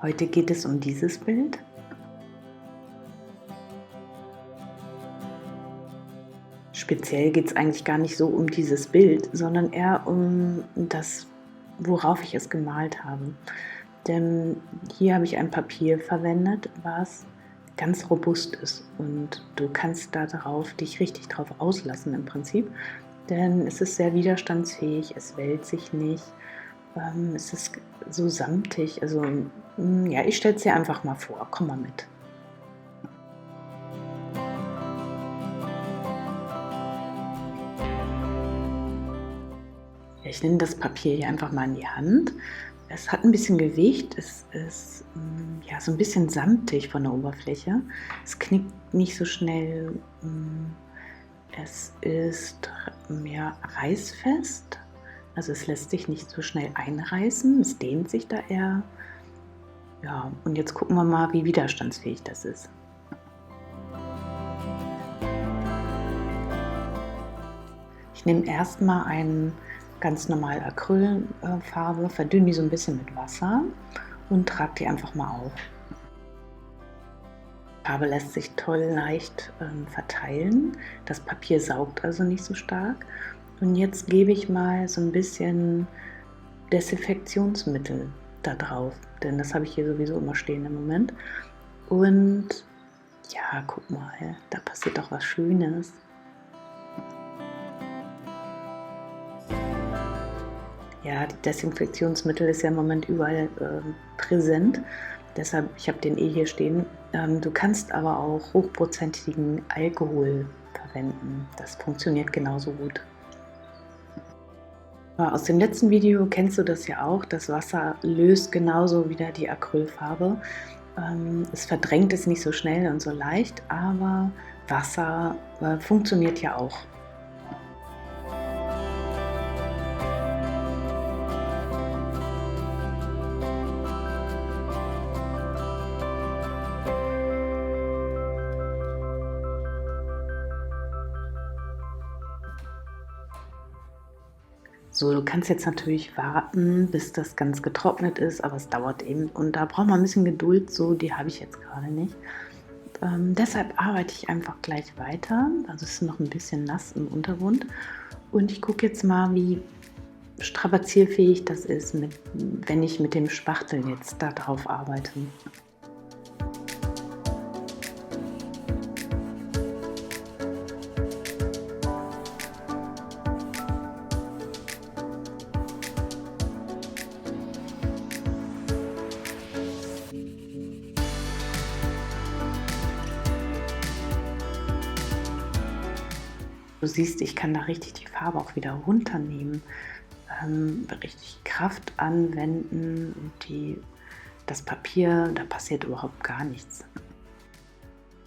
Heute geht es um dieses Bild. Speziell geht es eigentlich gar nicht so um dieses Bild, sondern eher um das, worauf ich es gemalt habe. Denn hier habe ich ein Papier verwendet, was ganz robust ist und du kannst dich richtig drauf auslassen im Prinzip, denn es ist sehr widerstandsfähig, es wellt sich nicht, es ist so samtig, also ja, ich stelle es dir einfach mal vor, komm mal mit. Ich nehme das Papier hier einfach mal in die Hand. Es hat ein bisschen Gewicht, es ist ja, so ein bisschen samtig von der Oberfläche. Es knickt nicht so schnell. Es ist mehr reißfest, also es lässt sich nicht so schnell einreißen. Es dehnt sich da eher. Ja, und jetzt gucken wir mal, wie widerstandsfähig das ist. Ich nehme erstmal eine ganz normale Acrylfarbe, verdünne die so ein bisschen mit Wasser und trage die einfach mal auf. Die Farbe lässt sich toll leicht verteilen. Das Papier saugt also nicht so stark. Und jetzt gebe ich mal so ein bisschen Desinfektionsmittel da drauf, denn das habe ich hier sowieso immer stehen im Moment. Und ja, guck mal, da passiert doch was Schönes. Ja, die Desinfektionsmittel ist ja im Moment überall präsent. Deshalb, ich habe den hier stehen. Du kannst aber auch hochprozentigen Alkohol verwenden. Das funktioniert genauso gut. Aus dem letzten Video kennst du das ja auch. Das Wasser löst genauso wieder die Acrylfarbe. Es verdrängt es nicht so schnell und so leicht, aber Wasser funktioniert ja auch. So, du kannst jetzt natürlich warten, bis das ganz getrocknet ist, aber es dauert eben und da braucht man ein bisschen Geduld, so die habe ich jetzt gerade nicht. Deshalb arbeite ich einfach gleich weiter, also es ist noch ein bisschen nass im Untergrund und ich gucke jetzt mal, wie strapazierfähig das ist, wenn ich mit dem Spachtel jetzt da drauf arbeite. Du siehst, ich kann da richtig die Farbe auch wieder runternehmen, richtig Kraft anwenden und das Papier, da passiert überhaupt gar nichts.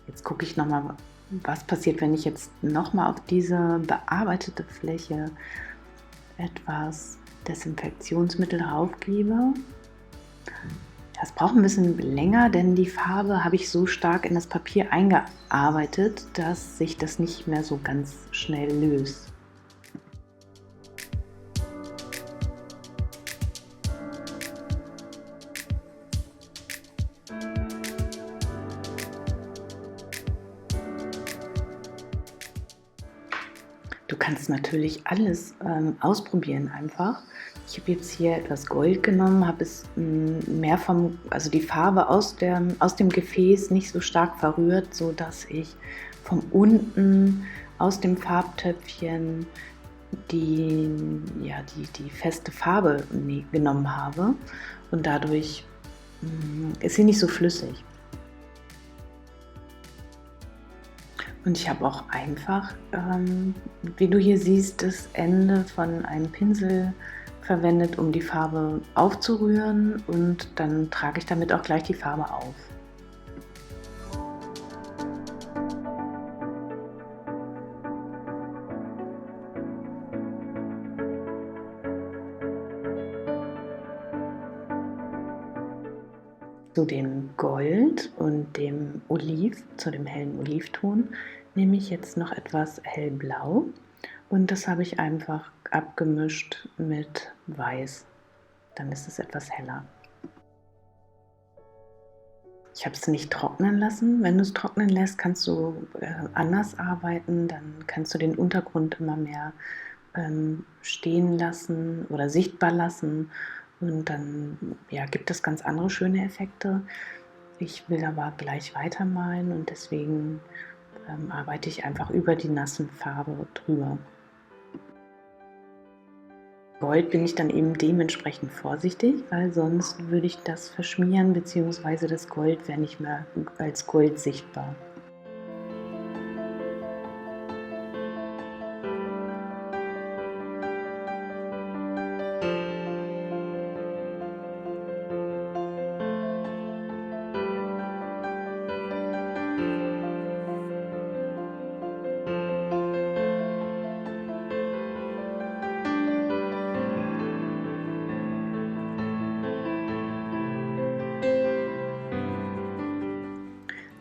Jetzt gucke ich nochmal, was passiert, wenn ich jetzt nochmal auf diese bearbeitete Fläche etwas Desinfektionsmittel draufgebe. Das braucht ein bisschen länger, denn die Farbe habe ich so stark in das Papier eingearbeitet, dass sich das nicht mehr so ganz schnell löst. Du kannst natürlich alles ausprobieren einfach. Ich habe jetzt hier etwas Gold genommen, habe es mehr also die Farbe aus dem Gefäß nicht so stark verrührt, so dass ich von unten aus dem Farbtöpfchen die feste Farbe genommen habe und dadurch ist sie nicht so flüssig. Und ich habe auch einfach, wie du hier siehst, das Ende von einem Pinsel verwendet, um die Farbe aufzurühren und dann trage ich damit auch gleich die Farbe auf. Zu dem Gold und dem zu dem hellen Olivton, nehme ich jetzt noch etwas hellblau und das habe ich einfach abgemischt mit Weiß. Dann ist es etwas heller. Ich habe es nicht trocknen lassen. Wenn du es trocknen lässt, kannst du anders arbeiten. Dann kannst du den Untergrund immer mehr stehen lassen oder sichtbar lassen. Und dann ja, gibt es ganz andere schöne Effekte. Ich will aber gleich weitermalen und deswegen arbeite ich einfach über die nassen Farbe drüber. Gold bin ich dann eben dementsprechend vorsichtig, weil sonst würde ich das verschmieren, beziehungsweise das Gold wäre nicht mehr als Gold sichtbar.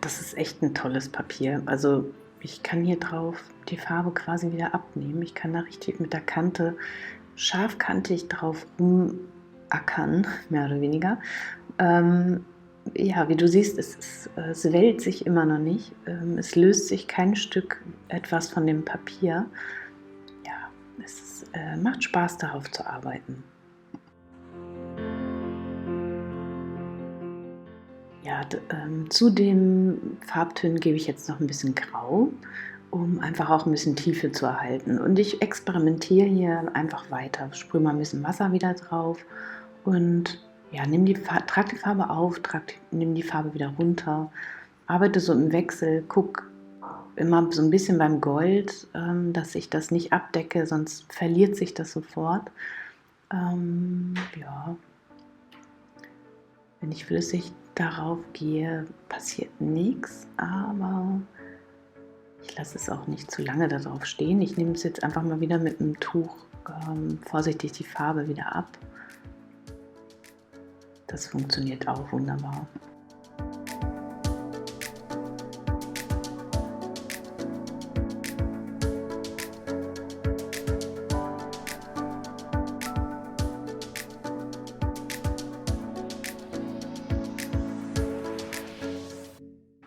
Das ist echt ein tolles Papier. Also ich kann hier drauf die Farbe quasi wieder abnehmen. Ich kann da richtig mit der Kante scharfkantig drauf rumackern, mehr oder weniger. Ja, wie du siehst, es wellt sich immer noch nicht. Es löst sich kein Stück etwas von dem Papier. Ja, es macht Spaß, darauf zu arbeiten. Ja, zu den Farbtönen gebe ich jetzt noch ein bisschen Grau, um einfach auch ein bisschen Tiefe zu erhalten. Und ich experimentiere hier einfach weiter. Sprühe mal ein bisschen Wasser wieder drauf und ja, trag die Farbe auf, nimm die Farbe wieder runter. Arbeite so im Wechsel, guck immer so ein bisschen beim Gold, dass ich das nicht abdecke, sonst verliert sich das sofort. Ja, wenn ich flüssig darauf gehe, passiert nichts, aber ich lasse es auch nicht zu lange darauf stehen. Ich nehme es jetzt einfach mal wieder mit einem Tuch vorsichtig die Farbe wieder ab. Das funktioniert auch wunderbar.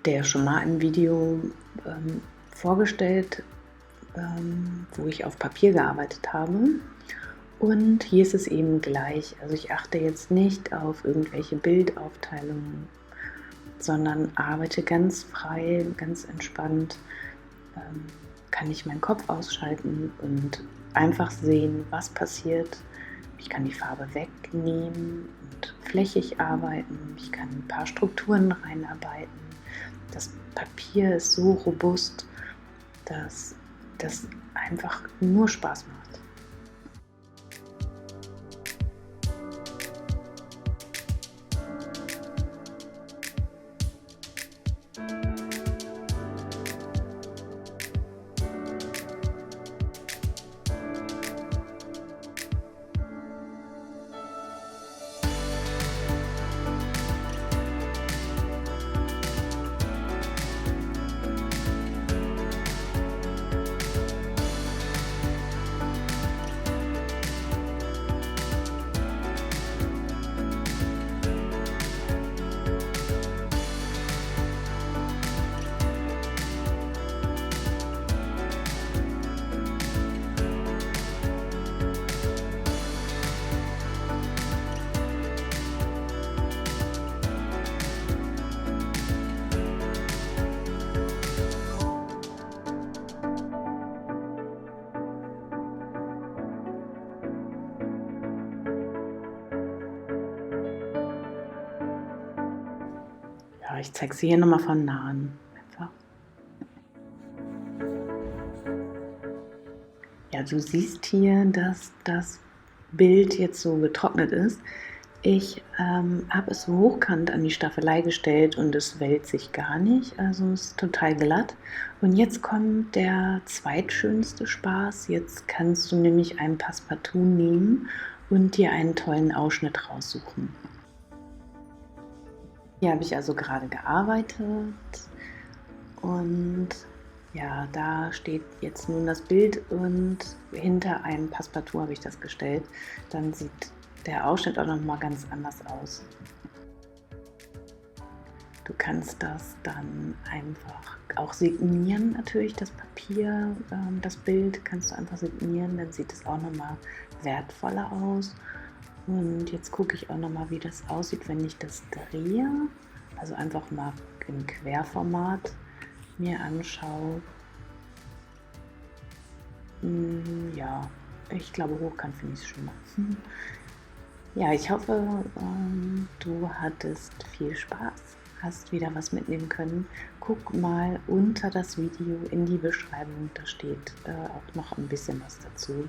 Der schon mal ein Video vorgestellt, wo ich auf Papier gearbeitet habe. Und hier ist es eben gleich. Also ich achte jetzt nicht auf irgendwelche Bildaufteilungen, sondern arbeite ganz frei, ganz entspannt. Kann ich meinen Kopf ausschalten und einfach sehen, was passiert. Ich kann die Farbe wegnehmen und flächig arbeiten. Ich kann ein paar Strukturen reinarbeiten. Das Papier ist so robust, dass das einfach nur Spaß macht. Ja, ich zeige sie hier nochmal von nahen. Einfach. Ja, du siehst hier, dass das Bild jetzt so getrocknet ist. Ich habe es so hochkant an die Staffelei gestellt und es wellt sich gar nicht, also es ist total glatt. Und jetzt kommt der zweitschönste Spaß. Jetzt kannst du nämlich ein Passepartout nehmen und dir einen tollen Ausschnitt raussuchen. Hier habe ich also gerade gearbeitet und ja, da steht jetzt nun das Bild und hinter einem Passepartout habe ich das gestellt. Dann sieht der Ausschnitt auch noch mal ganz anders aus. Du kannst das dann einfach auch signieren, natürlich das Papier, das Bild kannst du einfach signieren, dann sieht es auch nochmal wertvoller aus. Und jetzt gucke ich auch nochmal, wie das aussieht, wenn ich das drehe. Also einfach mal im Querformat mir anschaue. Ja, ich glaube, hochkant finde ich es schöner. Ja, ich hoffe, du hattest viel Spaß, hast wieder was mitnehmen können. Guck mal unter das Video in die Beschreibung, da steht auch noch ein bisschen was dazu.